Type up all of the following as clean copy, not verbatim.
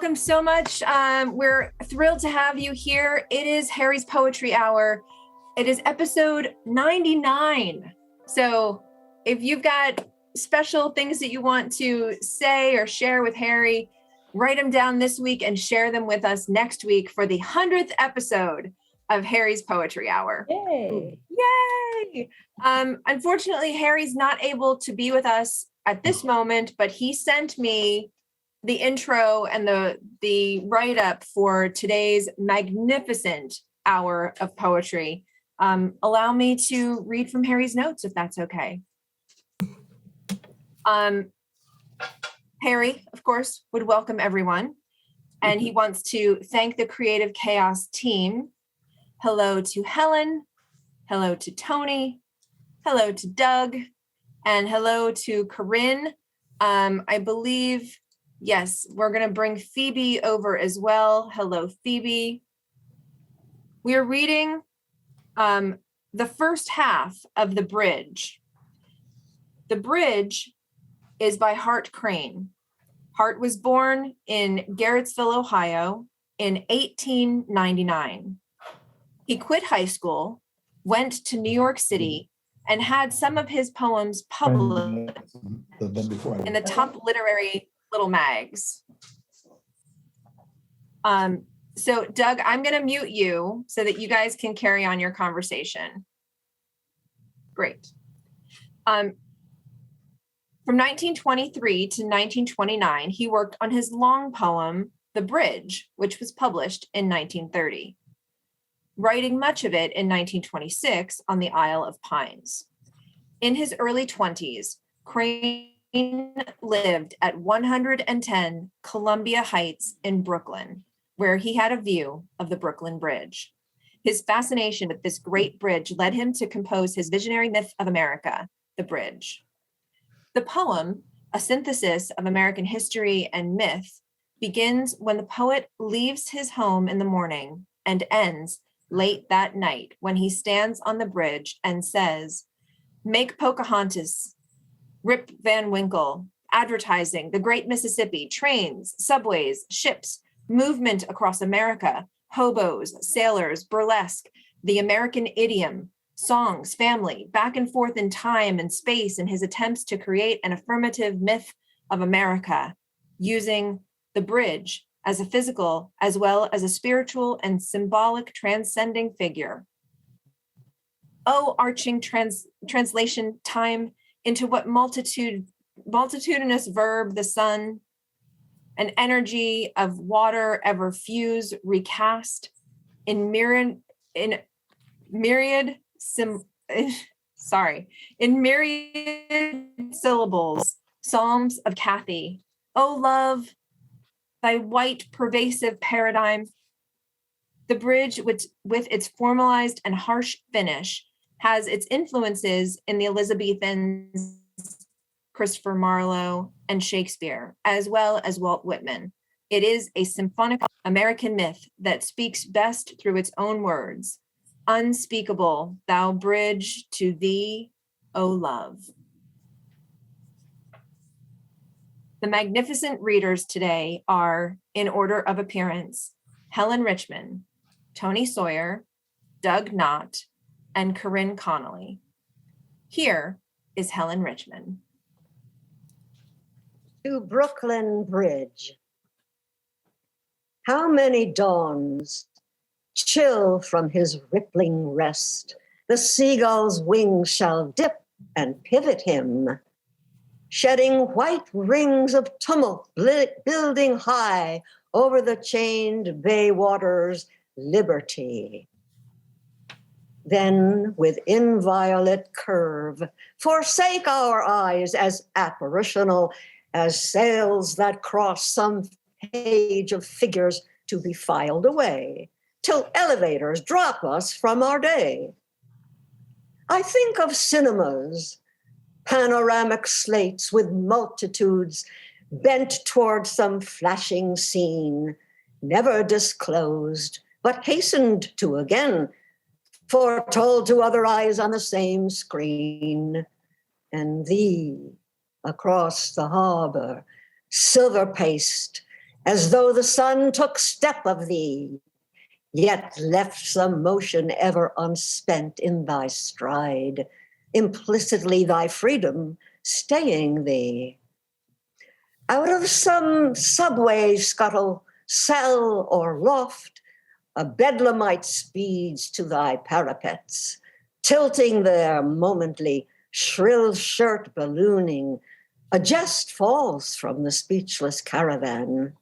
welcome so much. We're thrilled to have you here. It is Harry's Poetry Hour. It is episode 99. So if you've got special things that you want to say or share with Harry, write them down this week and share them with us next week for the 100th episode of Harry's Poetry Hour. Yay! Yay! Unfortunately, Harry's not able to be with us at this moment, but he sent me the intro and the write-up for today's magnificent hour of poetry. Allow me to read from Harry's notes, if that's okay. Harry, of course, would welcome everyone, and he wants to thank the Creative Chaos team. Hello to Helen, hello to Toni, hello to Doug, and hello to Corinne. I believe, yes, we're going to bring Phoebe over as well. Hello, Phoebe. We are reading the first half of The Bridge. The Bridge is by Hart Crane. Hart was born in Garrettsville, Ohio in 1899. He quit high school, went to New York City, and had some of his poems published in the top literary little mags. So Doug, I'm going to mute you so that you guys can carry on your conversation. Great. From 1923 to 1929, he worked on his long poem, The Bridge, which was published in 1930, writing much of it in 1926 on the Isle of Pines. In his early 20s, Crane lived at 110 Columbia Heights in Brooklyn, where he had a view of the Brooklyn Bridge. His fascination with this great bridge led him to compose his visionary myth of America, The Bridge. The poem, a synthesis of American history and myth, begins when the poet leaves his home in the morning and ends late that night when he stands on the bridge and says, "Make Pocahontas, Rip Van Winkle, advertising, the great Mississippi, trains, subways, ships, movement across America, hobos, sailors, burlesque, the American idiom, songs, family, back and forth in time and space in his attempts to create an affirmative myth of America, using the bridge as a physical as well as a spiritual and symbolic transcending figure. Oh, arching translation time into what multitudinous verb the sun, an energy of water ever fuse, recast in myriad syllables, Psalms of Cathy. Oh, love, thy white pervasive paradigm. The bridge, with its formalized and harsh finish, has its influences in the Elizabethans, Christopher Marlowe, and Shakespeare, as well as Walt Whitman. It is a symphonic American myth that speaks best through its own words. Unspeakable, thou bridge to thee, O love. The magnificent readers today are, in order of appearance, Helen Richman, Toni Sawyer, Doug Knott, and Corinne Conley. Here is Helen Richman. To Brooklyn Bridge. How many dawns, chill from his rippling rest, the seagull's wings shall dip and pivot him, shedding white rings of tumult, building high over the chained bay waters, liberty. Then with inviolate curve, forsake our eyes as apparitional as sails that cross some page of figures to be filed away, till elevators drop us from our day. I think of cinemas, panoramic slates with multitudes bent toward some flashing scene, never disclosed, but hastened to again, foretold to other eyes on the same screen. And thee, across the harbor, silver-paced, as though the sun took step of thee, yet left some motion ever unspent in thy stride, implicitly thy freedom staying thee. Out of some subway scuttle, cell, or loft, a bedlamite speeds to thy parapets, tilting their momently shrill shirt ballooning. A jest falls from the speechless caravan.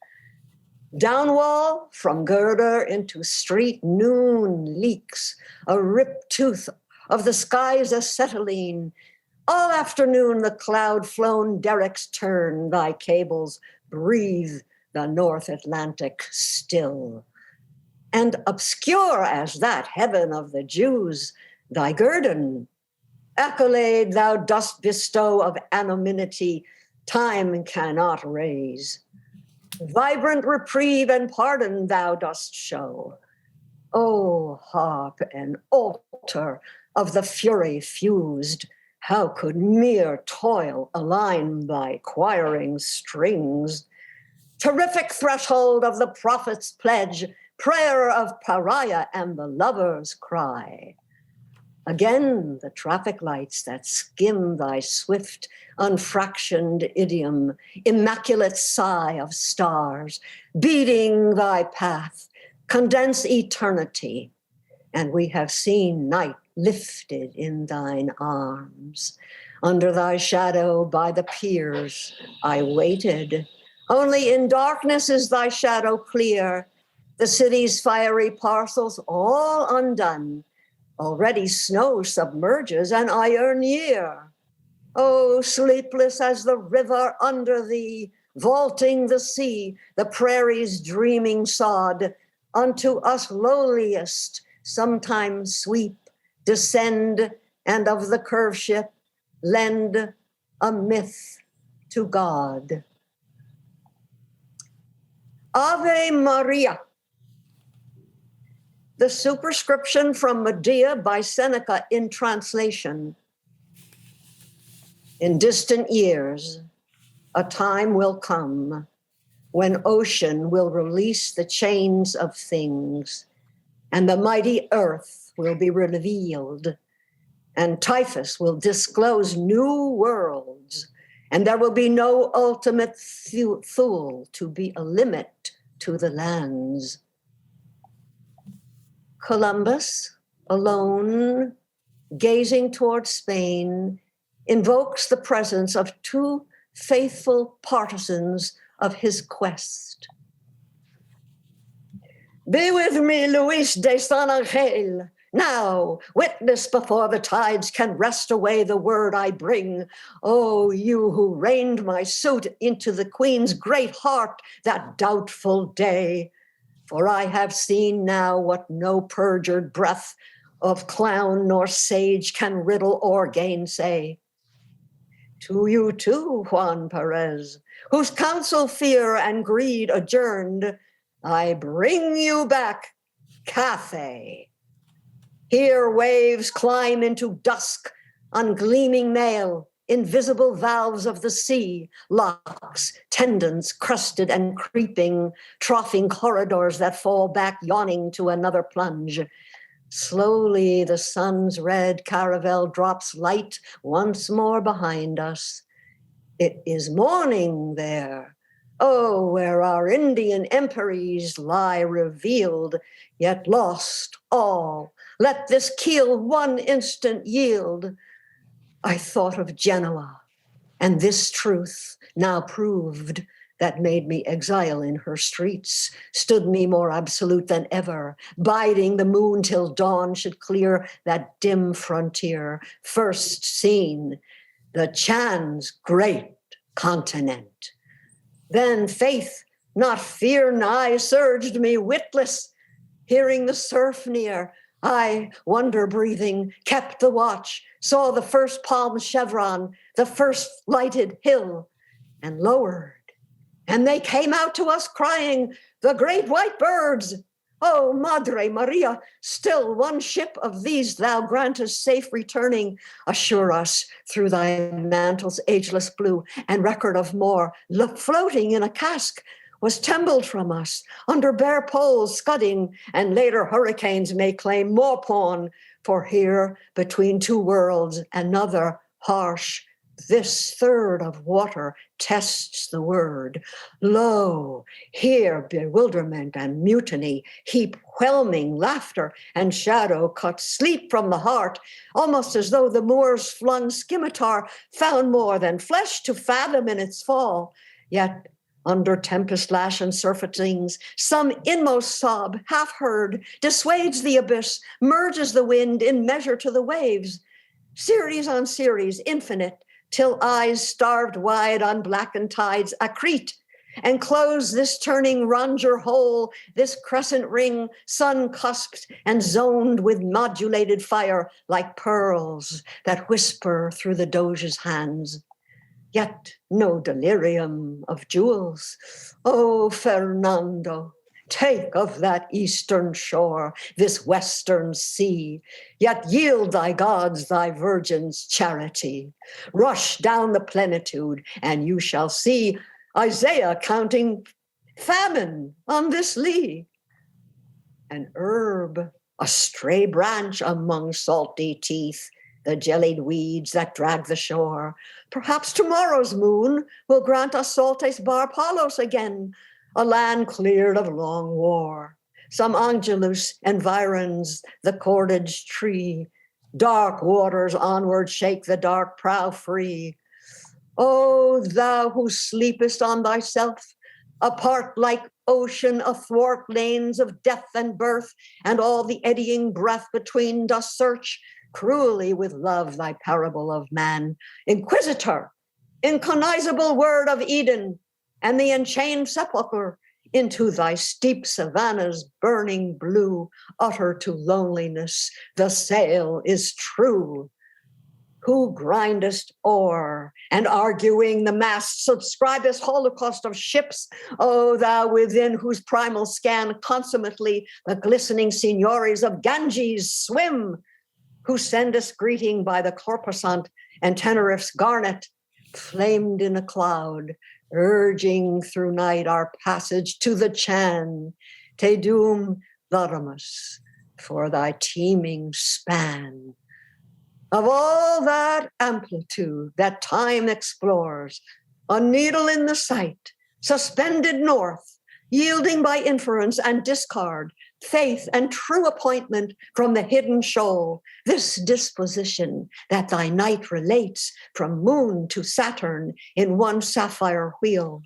Downwall from girder into street noon leaks, a ripped tooth of the sky's acetylene. All afternoon the cloud-flown derricks turn, thy cables breathe the North Atlantic still. And obscure as that heaven of the Jews, thy guerdon, accolade thou dost bestow of anonymity, time cannot raise. Vibrant reprieve and pardon thou dost show. O harp and altar of the fury fused, how could mere toil align thy choiring strings? Terrific threshold of the prophet's pledge, prayer of pariah and the lover's cry. Again, the traffic lights that skim thy swift, unfractioned idiom, immaculate sigh of stars, beating thy path, condense eternity, and we have seen night lifted in thine arms. Under thy shadow by the piers I waited. Only in darkness is thy shadow clear, the city's fiery parcels all undone. Already snow submerges an iron year. Oh, sleepless as the river under thee, vaulting the sea, the prairie's dreaming sod, unto us lowliest sometimes sweep, descend, and of the curve ship lend a myth to God. Ave Maria. The superscription from Medea by Seneca in translation. In distant years, a time will come when ocean will release the chains of things, and the mighty earth will be revealed, and typhus will disclose new worlds, and there will be no ultimate thule to be a limit to the lands. Columbus, alone, gazing toward Spain, invokes the presence of two faithful partisans of his quest. Be with me, Luis de San Angel. Now, witness before the tides can wrest away the word I bring. Oh, you who reined my suit into the Queen's great heart that doubtful day. For I have seen now what no perjured breath of clown nor sage can riddle or gainsay. To you too, Juan Perez, whose counsel fear and greed adjourned, I bring you back, Cathay. Here waves climb into dusk on gleaming mail, invisible valves of the sea, locks, tendons crusted and creeping, troughing corridors that fall back yawning to another plunge. Slowly the sun's red caravel drops light once more behind us. It is morning there. Oh, where our Indian emperies lie revealed, yet lost all. Let this keel one instant yield. I thought of Genoa, and this truth now proved that made me exile in her streets, stood me more absolute than ever, biding the moon till dawn should clear that dim frontier, first seen, the Chan's great continent. Then faith, not fear nigh, surged me witless, hearing the surf near. I, wonder breathing, kept the watch, saw the first palm chevron, the first lighted hill, and lowered. And they came out to us crying, the great white birds. Oh, Madre Maria, still one ship of these thou grantest safe returning. Assure us through thy mantle's ageless blue and record of more, floating in a cask was tumbled from us under bare poles scudding, and later hurricanes may claim more pawn, for here between two worlds another harsh, this third of water tests the word. Lo, here bewilderment and mutiny heap whelming laughter, and shadow cut sleep from the heart, almost as though the Moor's flung scimitar found more than flesh to fathom in its fall. Yet under tempest lash and surfeitings, some inmost sob, half heard, dissuades the abyss, merges the wind in measure to the waves. Series on series, infinite, till eyes starved wide on blackened tides accrete and close this turning ronger hole, this crescent ring, sun-cusped and zoned with modulated fire like pearls that whisper through the Doge's hands. Yet no delirium of jewels. Oh, Fernando, take of that eastern shore, this western sea, yet yield thy gods thy virgin's charity. Rush down the plenitude, and you shall see Isaiah counting famine on this lea. An herb, a stray branch among salty teeth, the jellied weeds that drag the shore. Perhaps tomorrow's moon will grant us Saltes Bar Palos again, a land cleared of long war. Some Angelus environs the cordage tree. Dark waters onward shake the dark prow free. O thou who sleepest on thyself, apart like ocean athwart lanes of death and birth, and all the eddying breath between dost search, cruelly with love thy parable of man, inquisitor, incognizable word of Eden, and the enchained sepulchre, into thy steep savannas burning blue, utter to loneliness, the sail is true. Who grindest ore, and arguing the mast subscribest holocaust of ships, O thou within whose primal scan consummately the glistening signores of Ganges swim, who sendest greeting by the corposant and Tenerife's garnet, flamed in a cloud, urging through night our passage to the Chan, Te Deum Laudamus, for thy teeming span. Of all that amplitude that time explores, a needle in the sight, suspended north, yielding by inference and discard, faith and true appointment from the hidden shoal, this disposition that thy night relates from moon to Saturn in one sapphire wheel,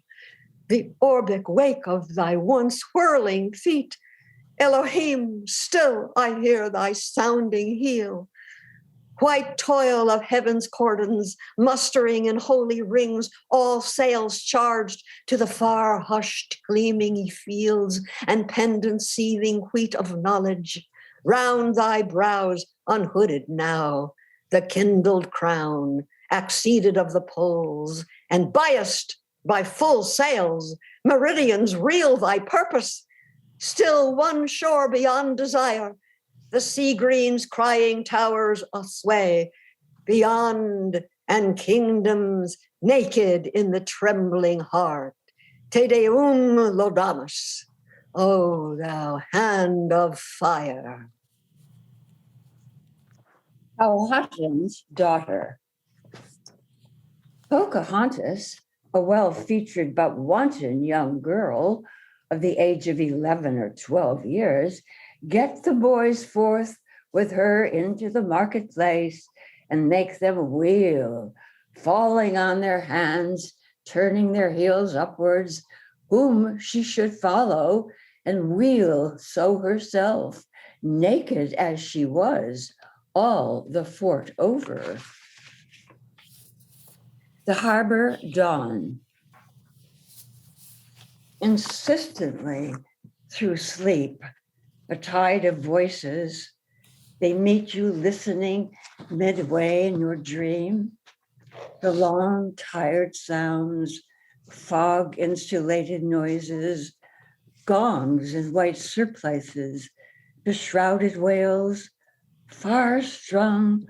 the orbic wake of thy once whirling feet, Elohim, still I hear thy sounding heel. White toil of heaven's cordons, mustering in holy rings, all sails charged to the far hushed gleaming fields and pendant seething wheat of knowledge. Round thy brows, unhooded now, the kindled crown, acceded of the poles, and biased by full sails, meridians reel thy purpose. Still one shore beyond desire, the sea green's crying towers asway, beyond, and kingdoms naked in the trembling heart. Te Deum Laudamus, O thou hand of fire. Powhatan's daughter. Pocahontas, a well-featured but wanton young girl of the age of 11 or 12 years, get the boys forth with her into the marketplace and make them wheel, falling on their hands, turning their heels upwards, whom she should follow, and wheel so herself, naked as she was, all the fort over. The harbor dawn. Insistently through sleep, a tide of voices, they meet you listening midway in your dream. The long, tired sounds, fog-insulated noises, gongs in white surplices, beshrouded wails, far strung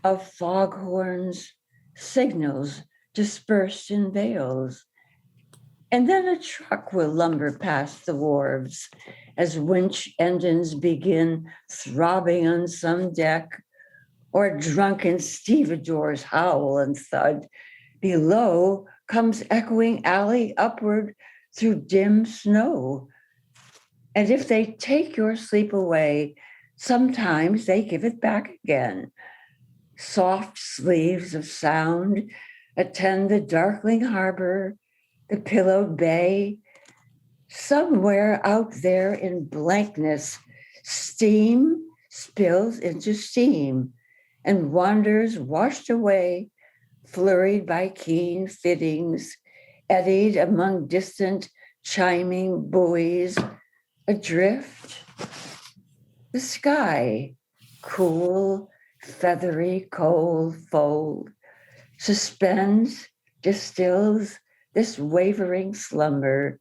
of foghorns, signals dispersed in veils, And then a truck will lumber past the wharves as winch engines begin throbbing on some deck, or drunken stevedores howl and thud. Below comes echoing alley upward through dim snow. And if they take your sleep away, sometimes they give it back again. Soft sleeves of sound attend the darkling harbor, the pillowed bay. Somewhere out there in blankness, steam spills into steam and wanders washed away, flurried by keen fittings, eddied among distant chiming buoys, adrift. The sky, cool, feathery, cold fold, suspends, distills this wavering slumber.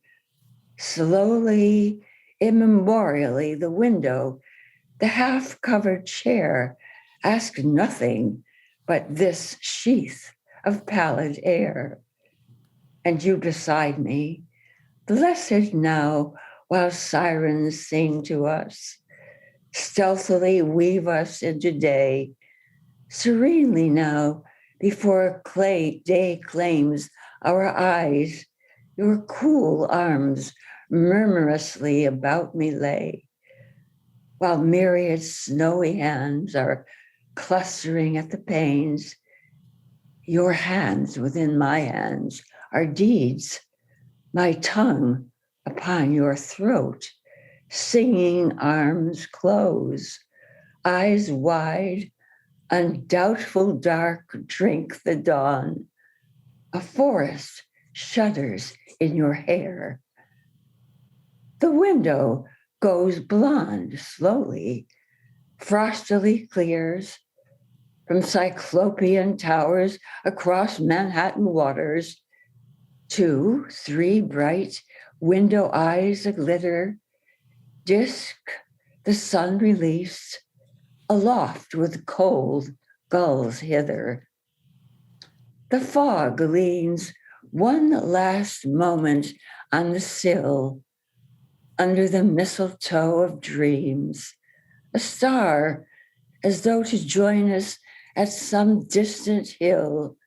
Slowly, immemorially, the window, the half-covered chair, ask nothing but this sheath of pallid air. And you beside me, blessed now, while sirens sing to us, stealthily weave us into day, serenely now, before day claims our eyes, your cool arms murmurously about me lay, while myriad snowy hands are clustering at the panes. Your hands within my hands are deeds, my tongue upon your throat, singing arms close, eyes wide, undoubtful dark drink the dawn. A forest shudders in your hair. The window goes blonde slowly, frostily clears from cyclopean towers across Manhattan waters. 2, 3 bright window eyes aglitter, disk the sun released, aloft with cold gulls hither. The fog leans one last moment on the sill, under the mistletoe of dreams, a star as though to join us at some distant hill,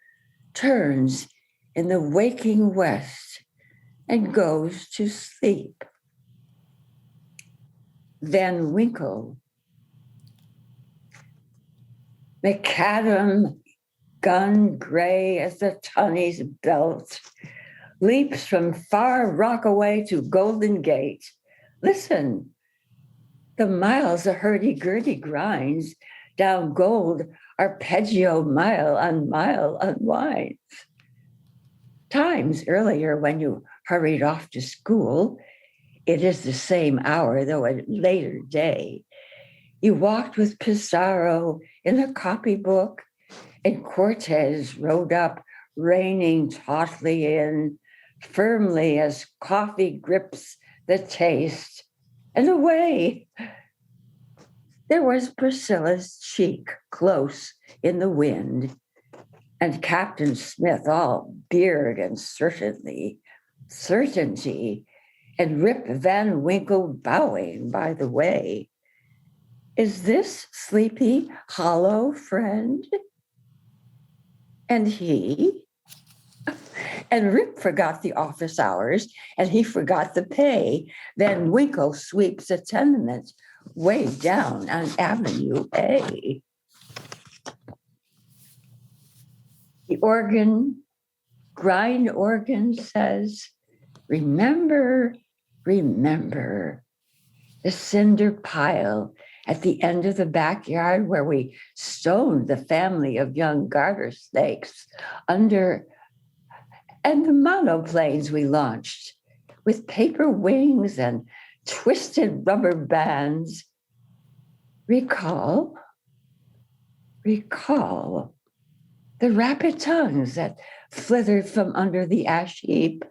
turns in the waking west and goes to sleep. Van Winkle, macadam gun gray as the Tunney's belt, leaps from far Rockaway to Golden Gate. Listen, the miles a hurdy-gurdy grinds, down Gold arpeggio mile unwinds. Times earlier when you hurried off to school, it is the same hour, though a later day. You walked with Pissarro in a copybook, and Cortez rode up, reining tautly in, firmly as coffee grips the taste, and away. There was Priscilla's cheek close in the wind, and Captain Smith all beard and certainty, and Rip Van Winkle bowing by the way. Is this Sleepy Hollow friend? And Rip forgot the office hours, and he forgot the pay. Van Winkle sweeps a tenement way down on Avenue A. The grind organ says, remember, remember the cinder pile at the end of the backyard where we stoned the family of young garter snakes under, and the monoplanes we launched with paper wings and twisted rubber bands. Recall the rapid tongues that flithered from under the ash heap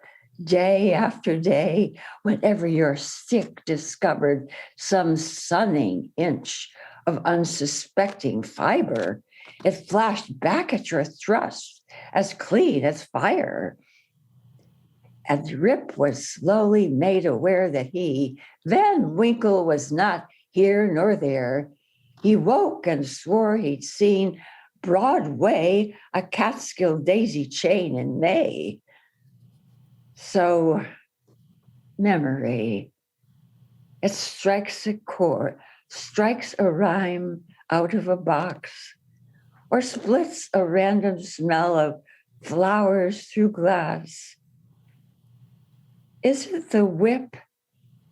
day after day, whenever your stick discovered some sunning inch of unsuspecting fiber, it flashed back at your thrust as clean as fire. and Rip was slowly made aware that he, Van Winkle, was not here nor there. He woke and swore he'd seen Broadway a Catskill daisy chain in May. So, memory, it strikes a chord, strikes a rhyme out of a box, or splits a random smell of flowers through glass. Is it the whip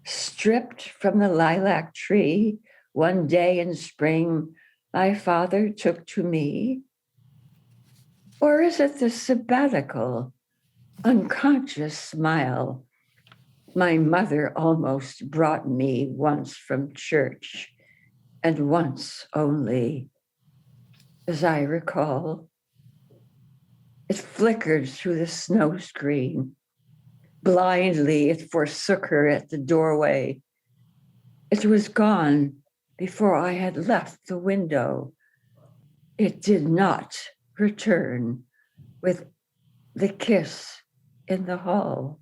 stripped from the lilac tree one day in spring my father took to me? Or is it the sabbatical, unconscious smile my mother almost brought me once from church, and once only, as I recall? It flickered through the snow screen. Blindly, it forsook her at the doorway. It was gone before I had left the window. It did not return with the kiss in the hall.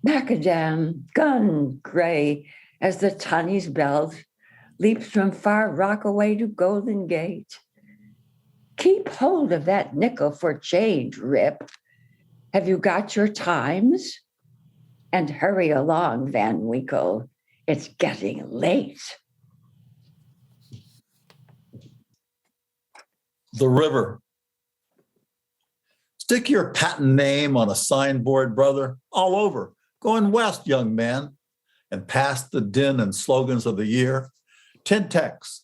Macadam, gun gray as the Tunny's belt, leaps from Far Rockaway to Golden Gate. Keep hold of that nickel for change, Rip. Have you got your times? And hurry along, Van Winkle. It's getting late. The river. Stick your patent name on a signboard, brother, all over. Going west, young man, and past the din and slogans of the year. Tintex,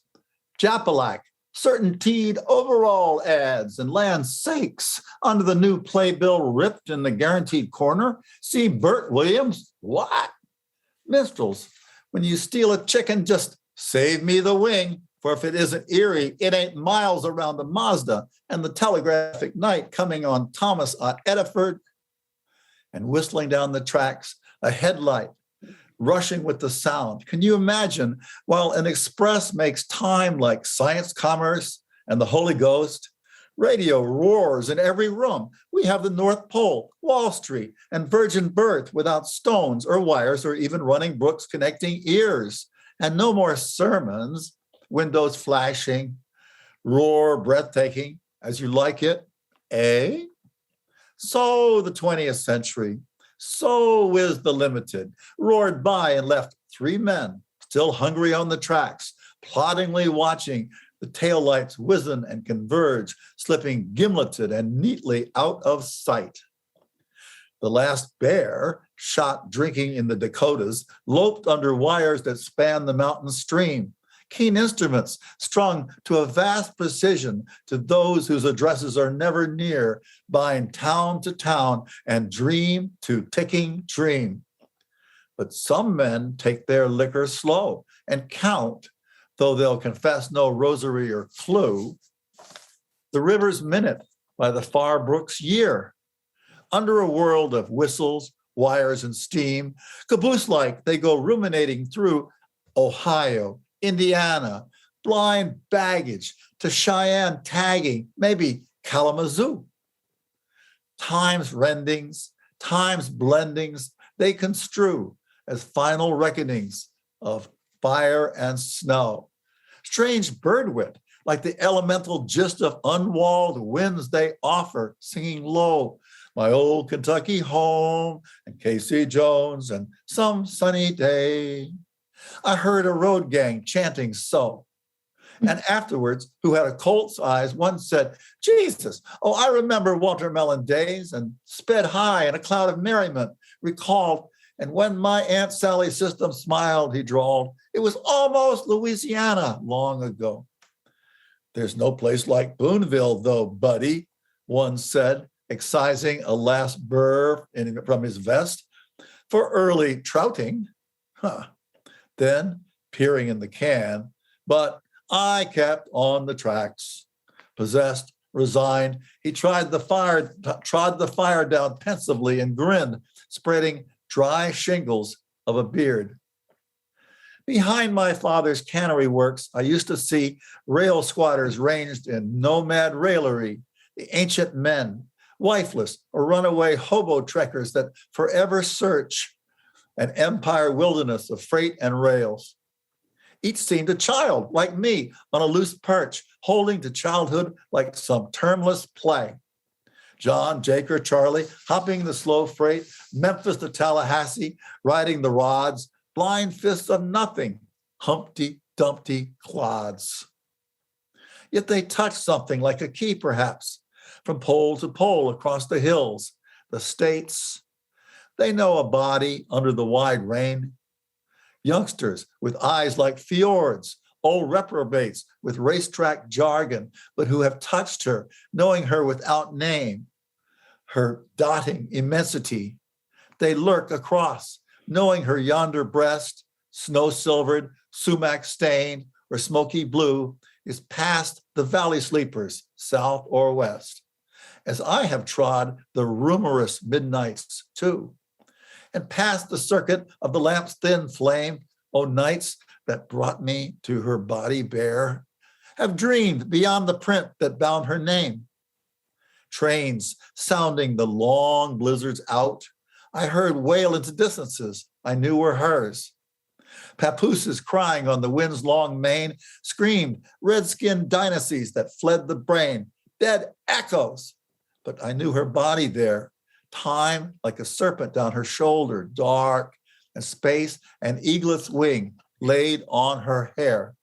Japalac, Certainteed overall ads, and land sakes, under the new playbill ripped in the guaranteed corner. See Bert Williams? What? Minstrels, when you steal a chicken, just save me the wing. For if it isn't Erie, it ain't miles around the Mazda and the telegraphic night coming on Thomas Ediford. And whistling down the tracks, a headlight rushing with the sound. Can you imagine, while an express makes time like science, commerce, and the Holy Ghost, radio roars in every room. We have the North Pole, Wall Street, and virgin birth without stones or wires or even running brooks connecting ears. And no more sermons, windows flashing, roar breathtaking, as you like it, eh? So the 20th century, so is the limited, roared by and left three men still hungry on the tracks, ploddingly watching the taillights wizen and converge, slipping gimleted and neatly out of sight. The last bear, shot drinking in the Dakotas, loped under wires that span the mountain stream. Keen instruments strung to a vast precision to those whose addresses are never near, bind town to town and dream to ticking dream. But some men take their liquor slow and count, though they'll confess no rosary or clue, the river's minute by the far brook's year. Under a world of whistles, wires, and steam, caboose-like they go ruminating through Ohio, Indiana, blind baggage to Cheyenne tagging, maybe Kalamazoo. Time's rendings, time's blendings, they construe as final reckonings of fire and snow. Strange bird wit, like the elemental gist of unwalled winds they offer, singing low, my old Kentucky home, and Casey Jones, and some sunny day. I heard a road gang chanting so. And afterwards, who had a colt's eyes, one said, Jesus, oh, I remember watermelon days, and sped high in a cloud of merriment, recalled, and when my Aunt Sally's system smiled, he drawled, it was almost Louisiana long ago. There's no place like Boonville, though, buddy, one said, excising a last burr from his vest for early trouting. Then, peering in the can, but I kept on the tracks. Possessed, resigned, he trod the fire down pensively and grinned, spreading dry shingles of a beard. Behind my father's cannery works, I used to see rail squatters ranged in nomad railery, the ancient men, wifeless or runaway hobo trekkers that forever search an empire wilderness of freight and rails. Each seemed a child like me on a loose perch, holding to childhood like some termless play. John, Jake, or Charlie, hopping the slow freight, Memphis to Tallahassee, riding the rods, blind fists of nothing, Humpty Dumpty clods. Yet they touched something like a key, perhaps, from pole to pole across the hills, the states. They know a body under the wide rain. Youngsters with eyes like fjords, old reprobates with racetrack jargon, but who have touched her, knowing her without name, her dotting immensity. They lurk across, knowing her yonder breast, snow-silvered, sumac-stained, or smoky blue, is past the valley sleepers, south or west, as I have trod the rumorous midnights too, and past the circuit of the lamp's thin flame, O nights that brought me to her body bare, have dreamed beyond the print that bound her name. Trains sounding the long blizzards out, I heard wail into distances I knew were hers. Papooses crying on the wind's long mane screamed red-skinned dynasties that fled the brain, dead echoes. But I knew her body there, time like a serpent down her shoulder, dark, and space an eaglet's wing laid on her hair.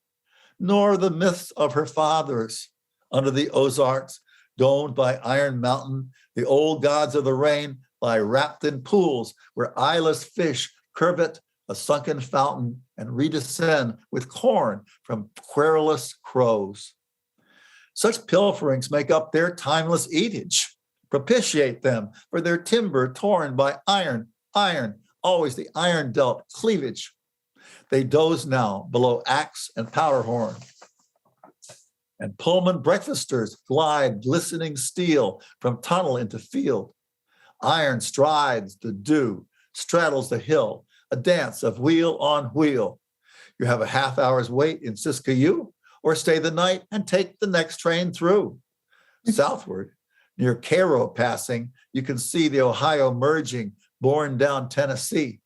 Nor the myths of her fathers under the Ozarks, domed by Iron Mountain, the old gods of the rain lie wrapped in pools where eyeless fish curvet a sunken fountain and redescend with corn from querulous crows. Such pilferings make up their timeless eatage, propitiate them for their timber torn by iron, always the iron dealt cleavage. They doze now below axe and powder horn. And Pullman breakfasters glide glistening steel from tunnel into field. Iron strides the dew, straddles the hill, a dance of wheel on wheel. You have a half hour's wait in Siskiyou, or stay the night and take the next train through. Southward, near Cairo passing, you can see the Ohio merging, borne down Tennessee.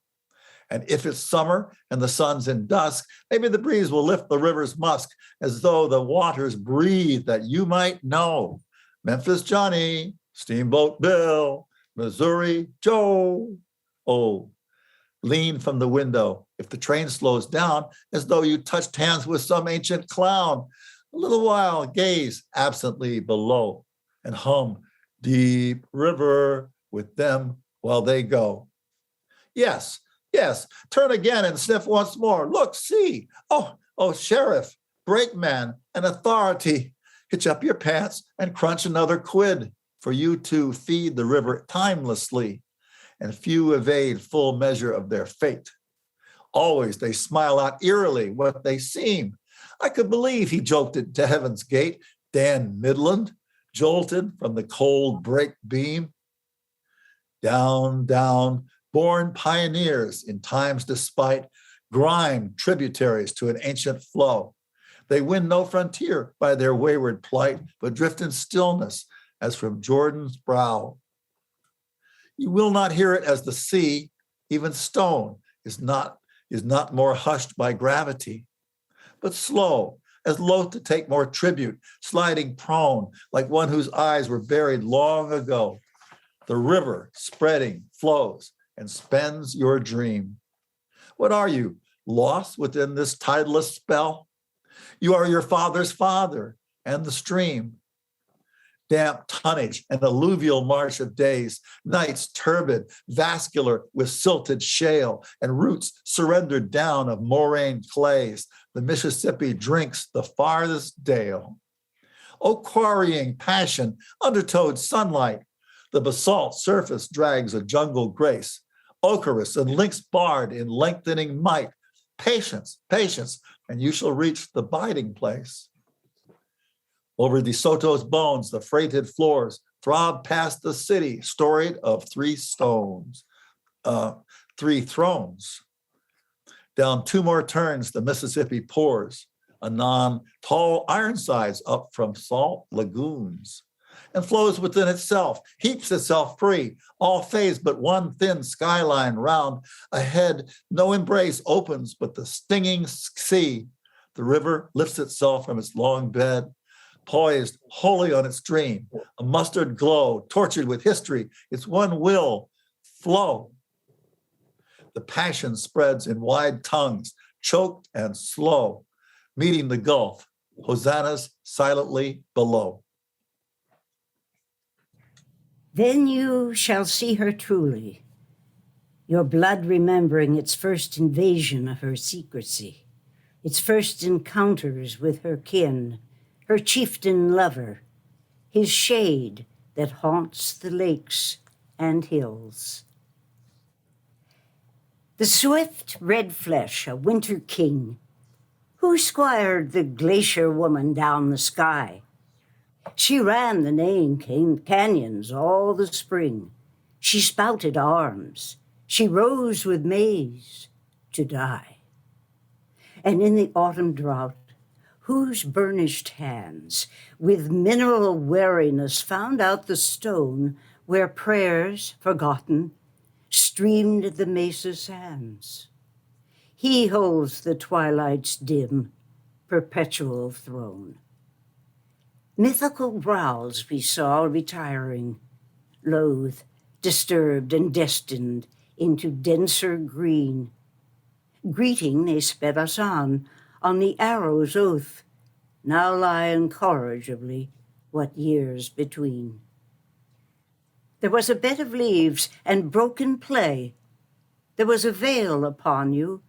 And if it's summer and the sun's in dusk, maybe the breeze will lift the river's musk as though the waters breathe that you might know. Memphis Johnny, Steamboat Bill, Missouri Joe. Oh, lean from the window if the train slows down as though you touched hands with some ancient clown. A little while gaze absently below and hum Deep River with them while they go. Yes, turn again and sniff once more. Look, see. Oh, sheriff, brakeman, and authority. Hitch up your pants and crunch another quid for you to feed the river timelessly, and few evade full measure of their fate. Always they smile out eerily what they seem. I could believe he jolted to heaven's gate, Dan Midland, jolted from the cold break beam. Down, born pioneers in time's despite, grime tributaries to an ancient flow. They win no frontier by their wayward plight, but drift in stillness as from Jordan's brow. You will not hear it as the sea, even stone, is not more hushed by gravity, but slow, as loath to take more tribute, sliding prone, like one whose eyes were buried long ago. The river, spreading, flows and spends your dream. What are you, lost within this tideless spell? You are your father's father and the stream. Damp tonnage and alluvial march of days, nights turbid, vascular with silted shale, and roots surrendered down of moraine clays. The Mississippi drinks the farthest dale. O quarrying passion, undertowed sunlight, the basalt surface drags a jungle grace, ochreous and lynx barred in lengthening might. Patience, and you shall reach the biding place. Over De Soto's bones, the freighted floors throb past the city, storied of three thrones. Down two more turns, the Mississippi pours, anon tall Ironsides up from salt lagoons. and flows within itself, heaps itself free, all phased but one thin skyline round. Ahead, no embrace opens but the stinging sea. The river lifts itself from its long bed, poised wholly on its dream, a mustard glow, tortured with history, its one will, flow. The passion spreads in wide tongues, choked and slow, meeting the gulf, hosannas silently below. Then you shall see her truly, your blood remembering its first invasion of her secrecy, its first encounters with her kin, her chieftain lover, his shade that haunts the lakes and hills. The swift red flesh, a winter king, who squired the glacier woman down the sky. She ran the neighing canyons all the spring. She spouted arms. She rose with maize to die. And in the autumn drought, whose burnished hands with mineral wariness found out the stone where prayers, forgotten, streamed the mesa sands. He holds the twilight's dim, perpetual throne. Mythical brows we saw retiring, loath, disturbed and destined into denser green. Greeting they sped us on the arrow's oath, now lie incorrigibly what years between. There was a bed of leaves and broken play. There was a veil upon you,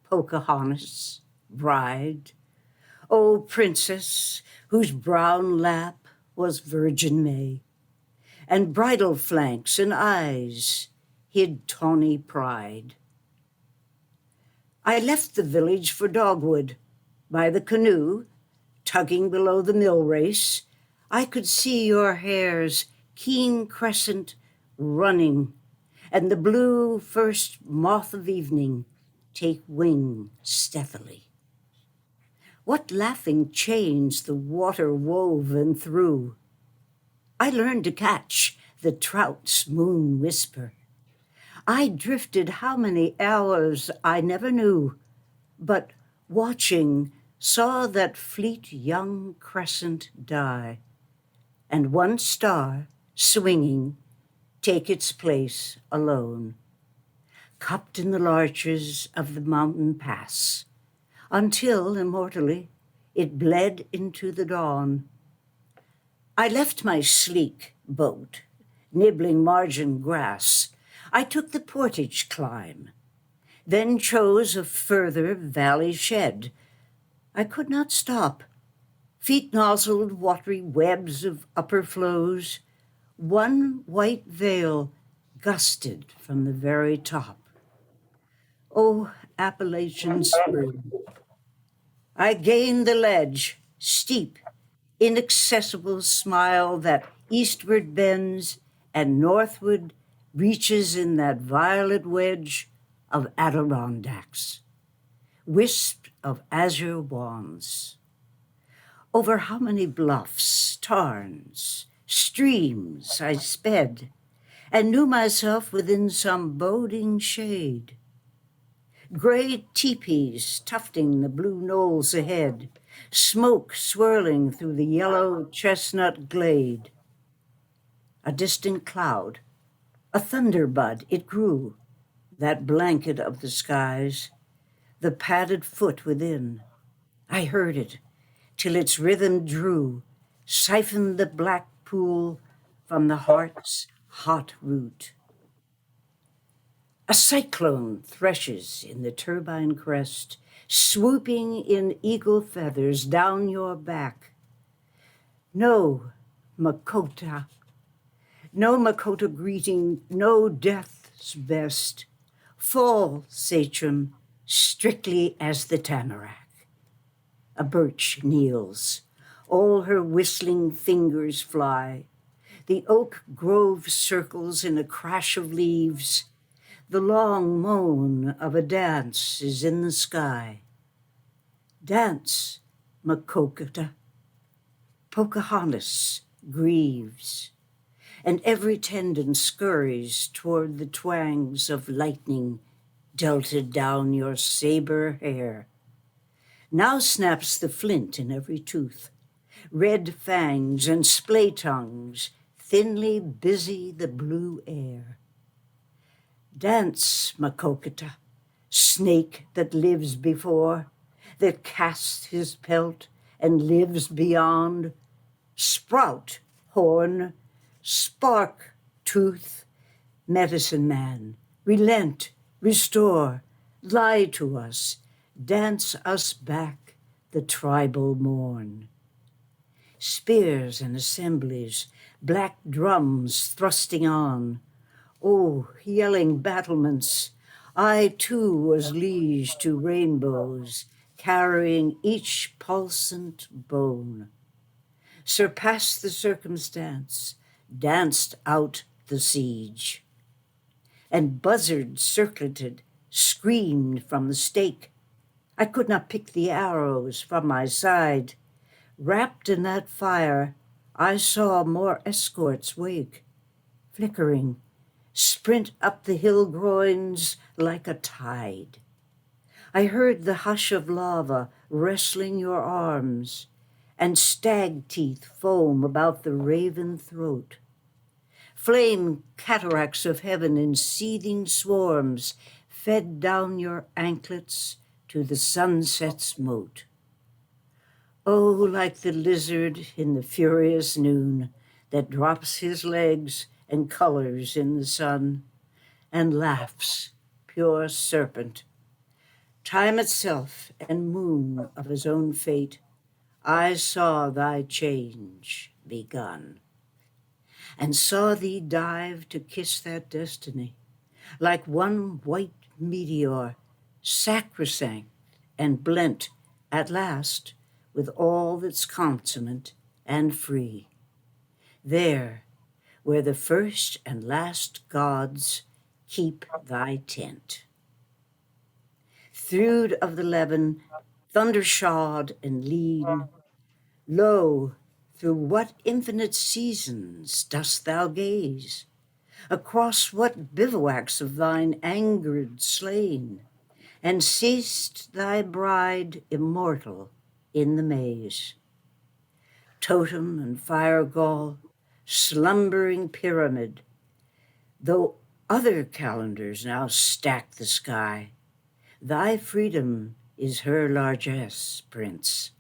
Pocahontas, bride. O princess, whose brown lap was Virgin May, and bridal flanks and eyes hid tawny pride. I left the village for dogwood. By the canoe, tugging below the mill race, I could see your hair's keen crescent running, and the blue first moth of evening take wing stealthily. What laughing chains the water wove and threw. I learned to catch the trout's moon whisper. I drifted how many hours I never knew, but watching saw that fleet young crescent die, and one star, swinging, take its place alone, cupped in the larches of the mountain pass, until, immortally, it bled into the dawn. I left my sleek boat, nibbling margin grass. I took the portage climb, then chose a further valley shed. I could not stop. Feet nozzled watery webs of upper flows. One white veil gusted from the very top. Oh, Appalachian spring. I gained the ledge, steep, inaccessible smile that eastward bends and northward reaches in that violet wedge of Adirondacks, wisp of azure wands. Over how many bluffs, tarns, streams I sped, and knew myself within some boding shade. Gray teepees tufting the blue knolls ahead, smoke swirling through the yellow chestnut glade. A distant cloud, a thunderbud it grew, that blanket of the skies, the padded foot within. I heard it, till its rhythm drew, siphoned the black pool from the heart's hot root. A cyclone threshes in the turbine crest, swooping in eagle feathers down your back. No Makota, no Makota greeting, no death's best. Fall, sachem, strictly as the tamarack. A birch kneels, all her whistling fingers fly. The oak grove circles in a crash of leaves. The long moan of a dance is in the sky. Dance, Makokata, Pocahontas, grieves, and every tendon scurries toward the twangs of lightning delted down your saber hair. Now snaps the flint in every tooth, red fangs and splay tongues thinly busy the blue air. Dance, Makokata, snake that lives before, that casts his pelt and lives beyond. Sprout, horn, spark, tooth, medicine man, relent, restore, lie to us, dance us back the tribal morn. Spears and assemblies, black drums thrusting on. Oh, yelling battlements, I too was liege to rainbows, carrying each pulsant bone. Surpassed the circumstance, danced out the siege. And buzzards circleted, screamed from the stake. I could not pick the arrows from my side. Wrapped in that fire, I saw more escorts wake, flickering, sprint up the hill groins like a tide. I heard the hush of lava wrestling your arms, and stag teeth foam about the raven throat. Flame cataracts of heaven in seething swarms fed down your anklets to the sunset's moat. Oh, like the lizard in the furious noon that drops his legs and colors in the sun and laughs, pure serpent. Time itself and moon of his own fate, I saw thy change begun, and saw thee dive to kiss that destiny, like one white meteor, sacrosanct and blent at last with all that's consonant and free. There, where the first and last gods keep thy tent. Thewed of the levin, thunder-shod and lean, lo, through what infinite seasons dost thou gaze? Across what bivouacs of thine angered slain, and seest thy bride immortal in the maze. Totem and firegall, slumbering pyramid, though other calendars now stack the sky, thy freedom is her largesse, Prince,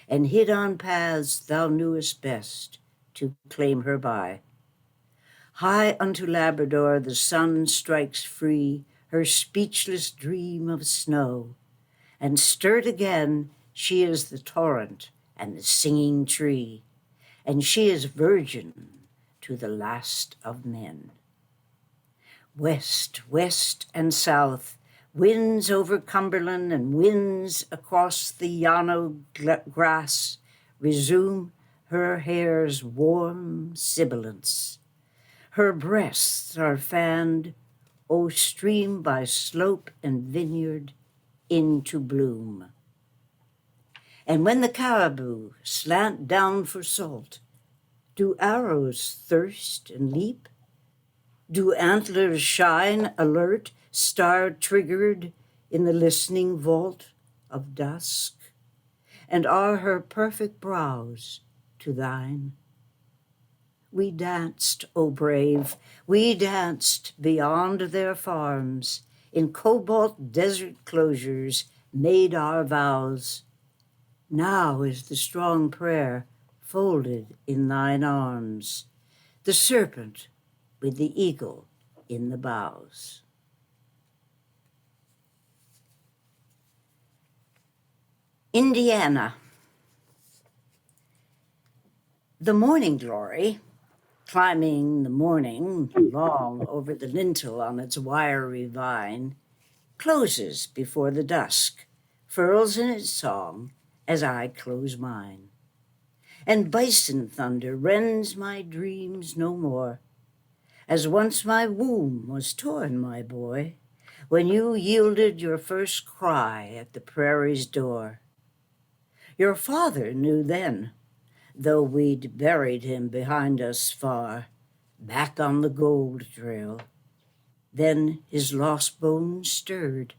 and hid on paths thou knewest best to claim her by. High unto Labrador the sun strikes free her speechless dream of snow, and stirred again she is the torrent and the singing tree, and she is virgin to the last of men. West, west, and south, winds over Cumberland and winds across the Llano grass, resume her hair's warm sibilance. Her breasts are fanned, O stream by slope and vineyard, into bloom. And when the caribou slant down for salt, do arrows thirst and leap? Do antlers shine alert, star-triggered in the listening vault of dusk? And are her perfect brows to thine? We danced, O brave, we danced beyond their farms, in cobalt desert closures made our vows. Now is the strong prayer folded in thine arms, the serpent with the eagle in the boughs. Indiana. The morning glory, climbing the morning long over the lintel on its wiry vine, closes before the dusk, furls in its song as I close mine. And bison thunder rends my dreams no more, as once my womb was torn, my boy, when you yielded your first cry at the prairie's door. Your father knew then though we'd buried him behind us far, back on the gold trail. Then his lost bones stirred.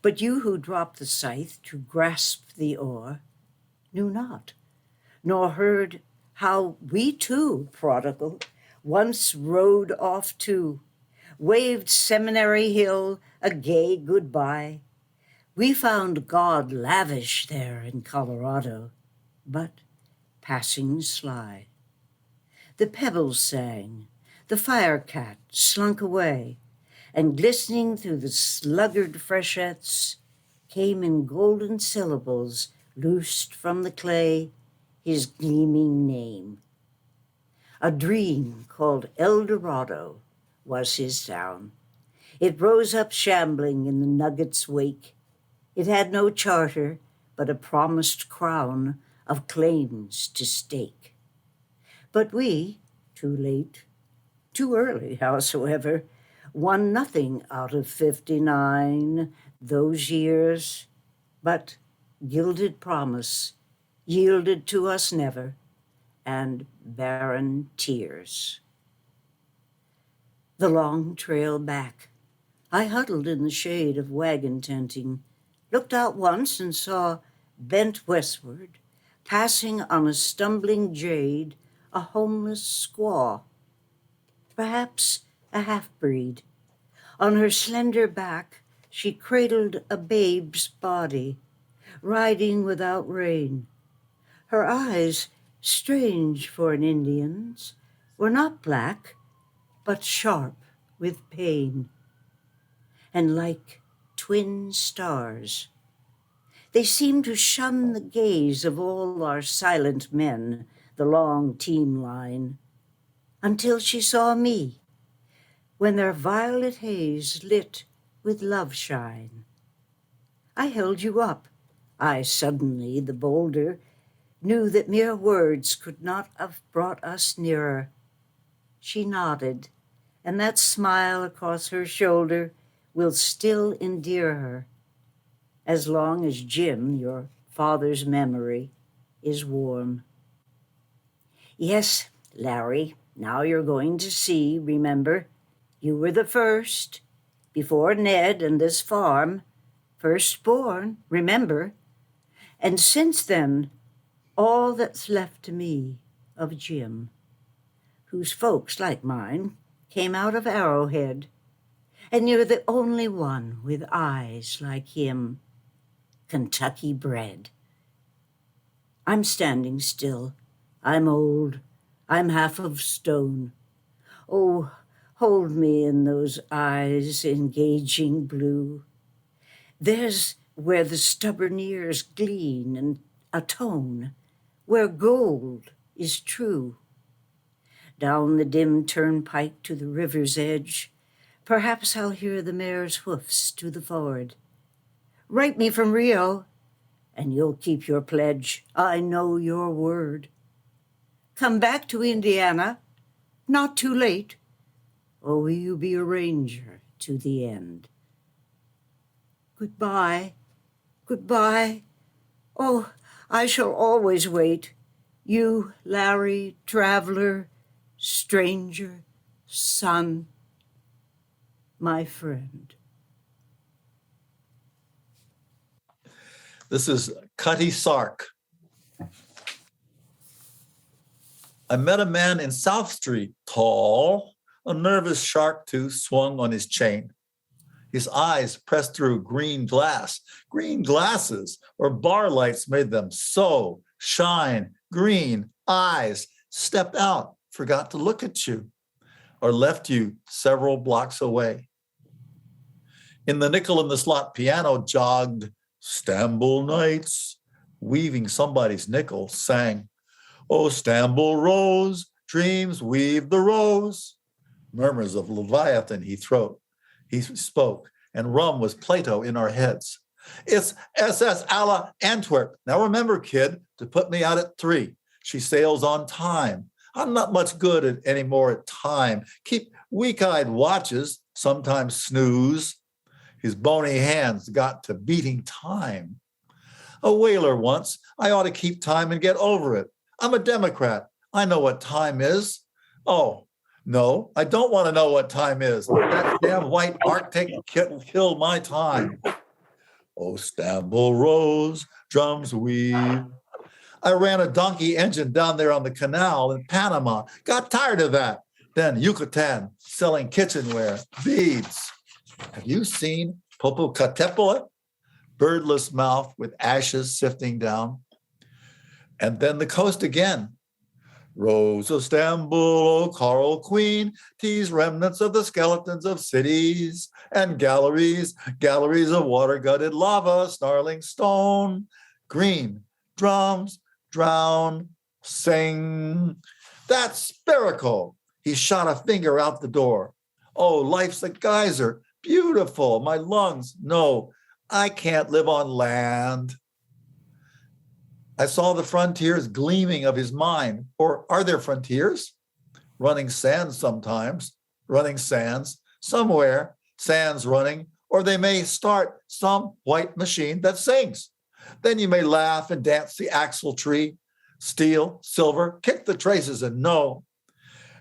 But you who dropped the scythe to grasp the oar knew not, nor heard how we too, prodigal, once rode off too, waved Seminary Hill a gay goodbye. We found God lavish there in Colorado, but passing sly. The pebbles sang, the firecat slunk away, and glistening through the sluggard freshets came in golden syllables loosed from the clay his gleaming name. A dream called El Dorado was his town. It rose up shambling in the nugget's wake. It had no charter, but a promised crown of claims to stake. But we, too late, too early, howsoever, won nothing out of 59, those years, but gilded promise yielded to us never, and barren tears. The long trail back. I huddled in the shade of wagon tenting, looked out once and saw, bent westward, passing on a stumbling jade, a homeless squaw, perhaps a half-breed. On her slender back, she cradled a babe's body, riding without rein. Her eyes, strange for an Indian's, were not black, but sharp with pain, and like twin stars. They seemed to shun the gaze of all our silent men, the long team line, until she saw me, when their violet haze lit with love shine. I held you up. I suddenly, the bolder, knew that mere words could not have brought us nearer. She nodded, and that smile across her shoulder will still endear her, as long as Jim, your father's memory, is warm. Yes, Larry, now you're going to see, remember, you were the first, before Ned and this farm, firstborn, remember, and since then, all that's left to me of Jim, whose folks, like mine, came out of Arrowhead, and you're the only one with eyes like him, Kentucky bred. I'm standing still. I'm old. I'm half of stone. Oh, hold me in those eyes, engaging blue. There's where the stubborn ears glean and atone, where gold is true. Down the dim turnpike to the river's edge, perhaps I'll hear the mare's hoofs to the ford. Write me from Rio, and you'll keep your pledge. I know your word. Come back to Indiana, not too late, or will you be a ranger to the end? Goodbye, goodbye. Oh, I shall always wait. You, Larry, traveler, stranger, son, my friend. This is Cutty Sark. I met a man in South Street, tall, a nervous shark tooth swung on his chain. His eyes pressed through green glass. Green glasses or bar lights made them so shine. Green eyes stepped out, forgot to look at you, or left you several blocks away. In the nickel in the slot piano jogged Stamble Nights, weaving somebody's nickel, sang, "Oh, Stamble Rose, dreams weave the rose." Murmurs of Leviathan he spoke, and rum was Plato in our heads. It's SS Alla Antwerp. Now remember, kid, to put me out at 3. She sails on time. I'm not much good anymore at time. Keep weak-eyed watches, sometimes snooze. His bony hands got to beating time. A whaler once, I ought to keep time and get over it. I'm a Democrat. I know what time is. Oh, no, I don't want to know what time is. That damn white Arctic killed my time. Oh, Stamble rose, drums weave. I ran a donkey engine down there on the canal in Panama. Got tired of that. Then Yucatan, selling kitchenware, beads. Have you seen Popocatépetl? Birdless mouth with ashes sifting down. And then the coast again. Rose of Stamboul, coral queen, tease remnants of the skeletons of cities and galleries, galleries of water-gutted lava, snarling stone, green, drums, drown, sing. That's spherical. He shot a finger out the door. Oh, life's a geyser, beautiful, my lungs. No, I can't live on land. I saw the frontiers gleaming of his mind. Or are there frontiers? Running sands sometimes, running sands, somewhere, sands running, or they may start some white machine that sings. Then you may laugh and dance the axle tree, steel, silver, kick the traces and know.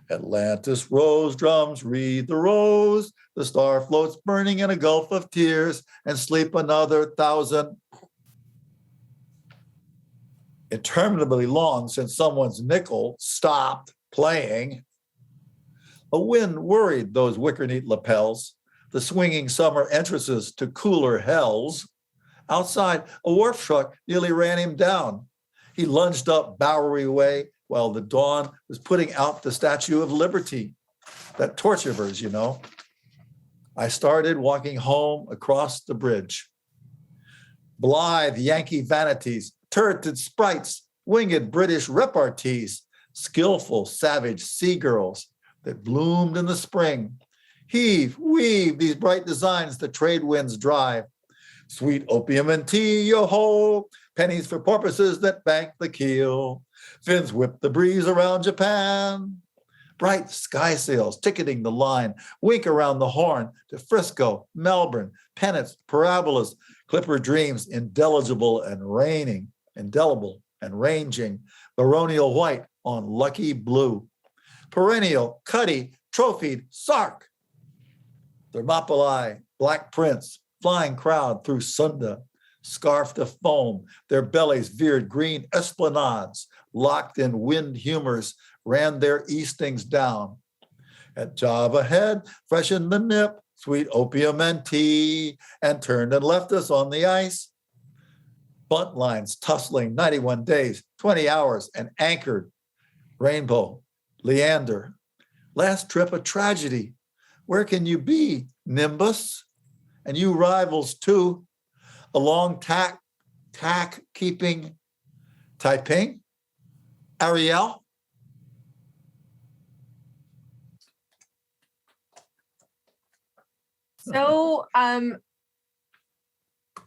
Atlantis rose, drums read the rose, the star floats burning in a gulf of tears and sleep another 1,000. Interminably long since someone's nickel stopped playing. A wind worried those wicker-neat lapels, the swinging summer entrances to cooler hells. Outside, a wharf truck nearly ran him down. He lunged up Bowery Way while the dawn was putting out the Statue of Liberty, that torturers, you know. I started walking home across the bridge. Blithe Yankee vanities, turreted sprites, winged British repartees, skillful, savage sea girls that bloomed in the spring. Heave, weave these bright designs the trade winds drive. Sweet opium and tea, yo-ho, pennies for porpoises that bank the keel. Fins whip the breeze around Japan. Bright sky sails ticketing the line, wink around the horn to Frisco, Melbourne, pennants, parabolas, clipper dreams, indelible and ranging, baronial white on lucky blue. Perennial, cutty, trophied, sark. Thermopylae, black prince, flying crowd through Sunda, scarfed of foam, their bellies veered green esplanades, locked in wind humors, ran their eastings down. At Java Head, freshened the nip, sweet opium and tea, and turned and left us on the ice. Bunt lines tussling 91 days, 20 hours, and anchored. Rainbow, Leander. Last trip a tragedy. Where can you be, Nimbus? And you rivals too. A long tack keeping Taiping, Ariel. So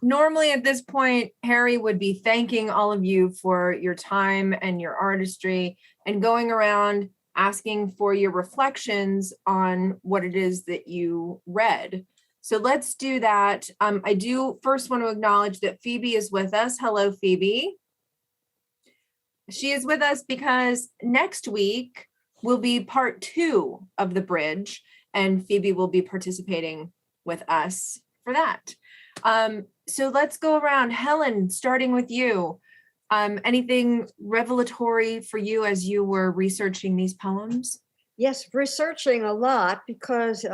normally at this point, Harry would be thanking all of you for your time and your artistry and going around asking for your reflections on what it is that you read. So let's do that. I do first want to acknowledge that Phoebe is with us. Hello, Phoebe. She is with us because next week will be part 2 of The Bridge, and Phoebe will be participating with us for that. So let's go around. Helen, starting with you. Anything revelatory for you as you were researching these poems? Yes, researching a lot because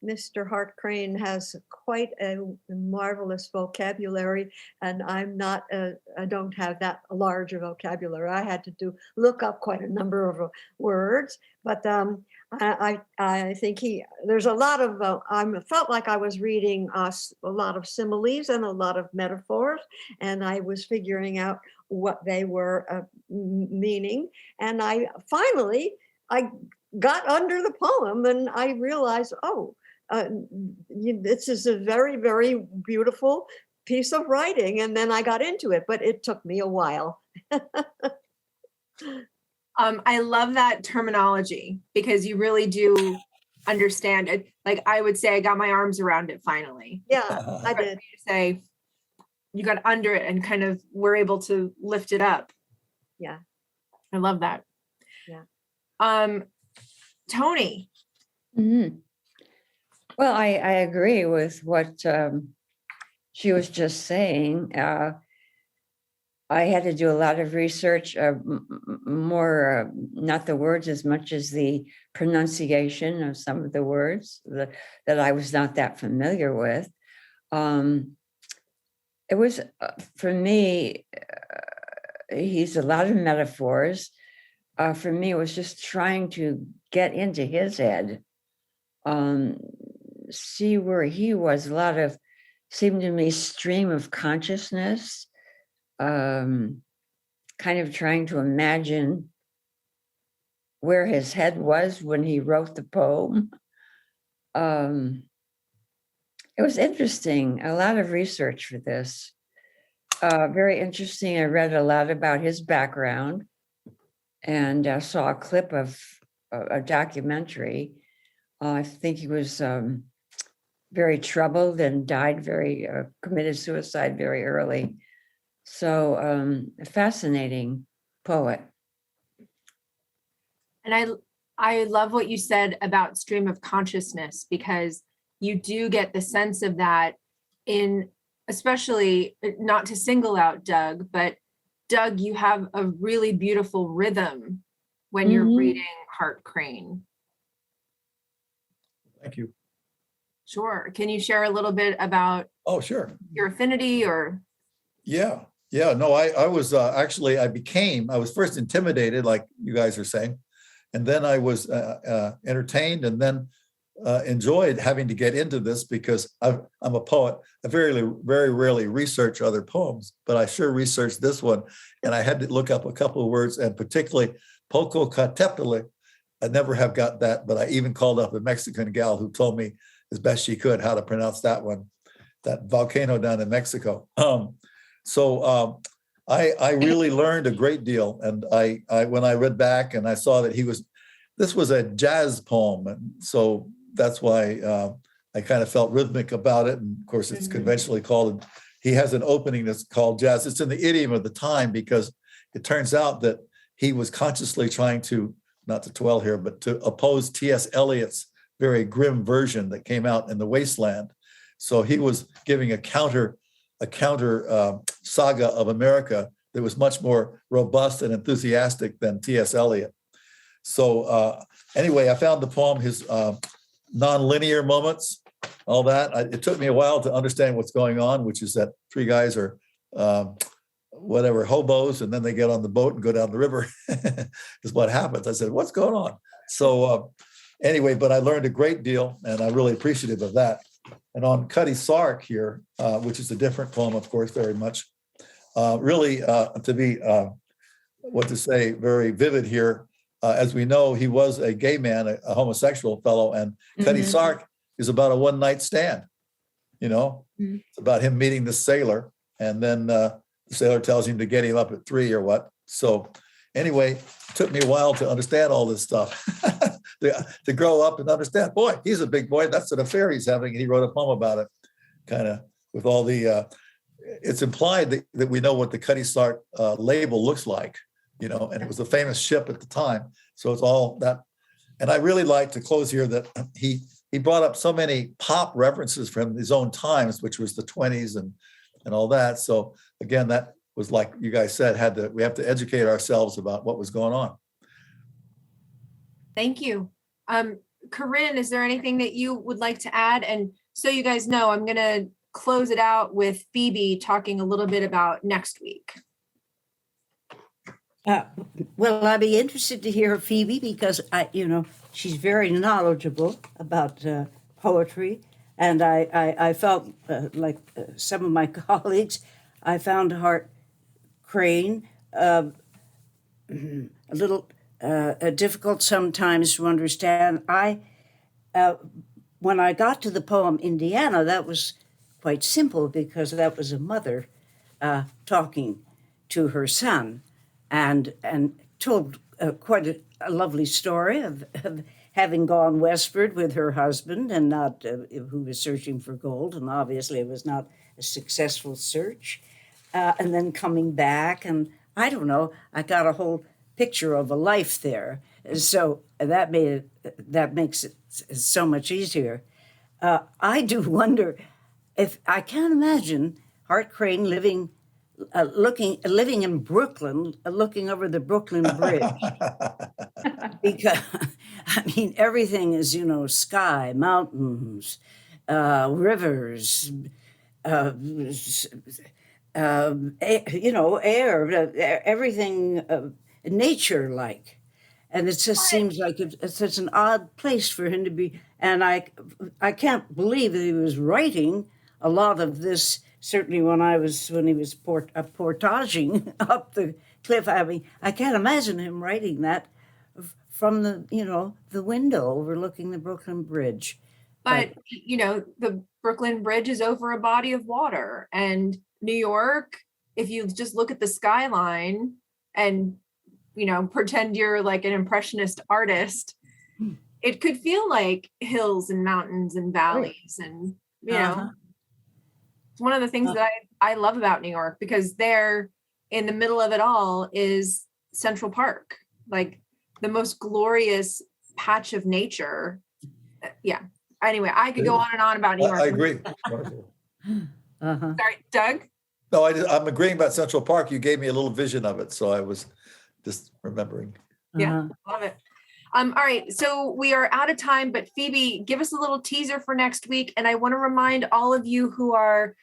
Mr. Hart Crane has quite a marvelous vocabulary, and I don't have that large a vocabulary. I had to look up quite a number of words, but I think there's a lot of, I felt like I was reading a lot of similes and a lot of metaphors, and I was figuring out what they were meaning. And I got under the poem and I realized, this is a very, very beautiful piece of writing. And then I got into it, but it took me a while. I love that terminology because you really do understand it. Like I would say, I got my arms around it finally. Yeah, I did. Say you got under it and kind of were able to lift it up. Yeah. I love that. Yeah. Toni. Mhm. Well, I agree with what she was just saying. I had to do a lot of research, more, not the words as much as the pronunciation of some of the words that I was not that familiar with. It was, for me, he's a lot of metaphors. For me, it was just trying to get into his head, see where he was, a lot of, seemed to me, stream of consciousness, kind of trying to imagine where his head was when he wrote the poem. It was interesting, a lot of research for this. Very interesting. I read a lot about his background and saw a clip of a documentary. I think he was very troubled and died committed suicide very early. So a fascinating poet. And I love what you said about stream of consciousness, because you do get the sense of that in, especially, not to single out Doug, but Doug, you have a really beautiful rhythm when you're reading Hart Crane. Thank you. Sure. Can you share a little bit about Oh, sure. your affinity or? Yeah. No, I was actually, I was first intimidated, like you guys are saying. And then I was entertained, and then enjoyed having to get into this, because I'm a poet. I very rarely research other poems, but I sure researched this one. And I had to look up a couple of words, and particularly Popocatépetl. I never have got that, but I even called up a Mexican gal who told me as best she could how to pronounce that one, that volcano down in Mexico. I really learned a great deal. And I when I read back and I saw that this was a jazz poem. And so that's why I kind of felt rhythmic about it. And of course, it's conventionally called, he has an opening that's called jazz. It's in the idiom of the time, because it turns out that he was consciously trying to, not to dwell here, but to oppose T.S. Eliot's very grim version that came out in The Wasteland. So he was giving a counter saga of America that was much more robust and enthusiastic than T.S. Eliot. So anyway, I found the poem, his non-linear moments, all that. It took me a while to understand what's going on, which is that three guys are hobos, and then they get on the boat and go down the river is what happens. I said, what's going on? So anyway, but I learned a great deal, and I'm really appreciative of that. And on Cutty Sark here, which is a different poem, of course, very much, really to be, very vivid here. As we know, he was a gay man, a homosexual fellow, and Cutty Sark is about a one-night stand. It's about him meeting the sailor, and then the sailor tells him to get him up at 3 or what. So anyway, it took me a while to understand all this stuff, to grow up and understand, boy, he's a big boy. That's an affair he's having. And he wrote a poem about it, kind of with all the, it's implied that we know what the Cutty Sark label looks like, and it was a famous ship at the time. So it's all that. And I really like to close here that he brought up so many pop references from his own times, which was the 20s and all that. So again, that was, like you guys said, we have to educate ourselves about what was going on. Thank you. Corinne, is there anything that you would like to add? And so you guys know, I'm going to close it out with Phoebe talking a little bit about next week. Well, I'd be interested to hear Phoebe, because she's very knowledgeable about poetry, and I felt like some of my colleagues, I found Hart Crane a little difficult sometimes to understand. When I got to the poem Indiana, that was quite simple, because that was a mother talking to her son, and told quite a lovely story of having gone westward with her husband, and not who was searching for gold, and obviously it was not a successful search, and then coming back, and I don't know, I got a whole picture of a life there. So that makes it so much easier. I do wonder if I can't imagine Hart Crane living in Brooklyn, looking over the Brooklyn Bridge, because I mean everything is sky, mountains, rivers, air, everything nature like. And it just seems like it's such an odd place for him to be. And I can't believe that he was writing a lot of this. Certainly when he was portaging up the cliff. I mean, I can't imagine him writing that from the window overlooking the Brooklyn Bridge. But the Brooklyn Bridge is over a body of water, and New York, if you just look at the skyline and pretend you're like an impressionist artist, it could feel like hills and mountains and valleys. And it's one of the things that I love about New York, because there in the middle of it all is Central Park, like the most glorious patch of nature. Yeah. Anyway, I could go on and on about New York. I agree. Wonderful. Sorry, Doug? No, I'm agreeing about Central Park. You gave me a little vision of it, so I was just remembering. Yeah, love it. All right, so we are out of time, but Phoebe, give us a little teaser for next week. And I want to remind all of you who are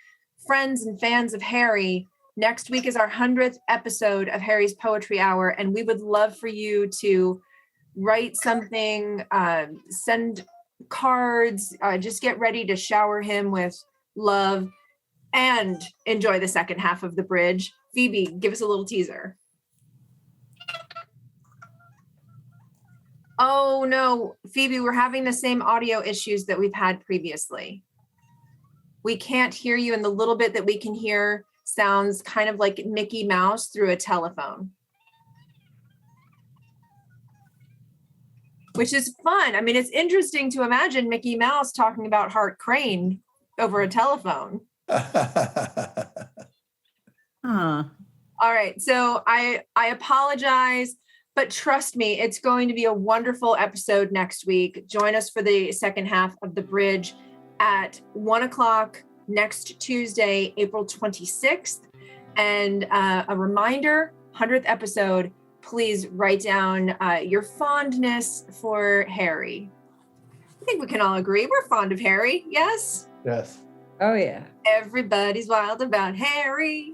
friends and fans of Harry, next week is our 100th episode of Harry's Poetry Hour, and we would love for you to write something, send cards, just get ready to shower him with love and enjoy the second half of the bridge. Phoebe, give us a little teaser. Oh no, Phoebe, we're having the same audio issues that we've had previously. We can't hear you, and the little bit that we can hear sounds kind of like Mickey Mouse through a telephone. Which is fun. I mean, it's interesting to imagine Mickey Mouse talking about Hart Crane over a telephone. All right, so I apologize, but trust me, it's going to be a wonderful episode next week. Join us for the second half of The Bridge at 1:00 next Tuesday, April 26th. And a reminder, 100th episode, please write down your fondness for Harry. I think we can all agree we're fond of Harry, yes? Yes. Oh, yeah. Everybody's wild about Harry.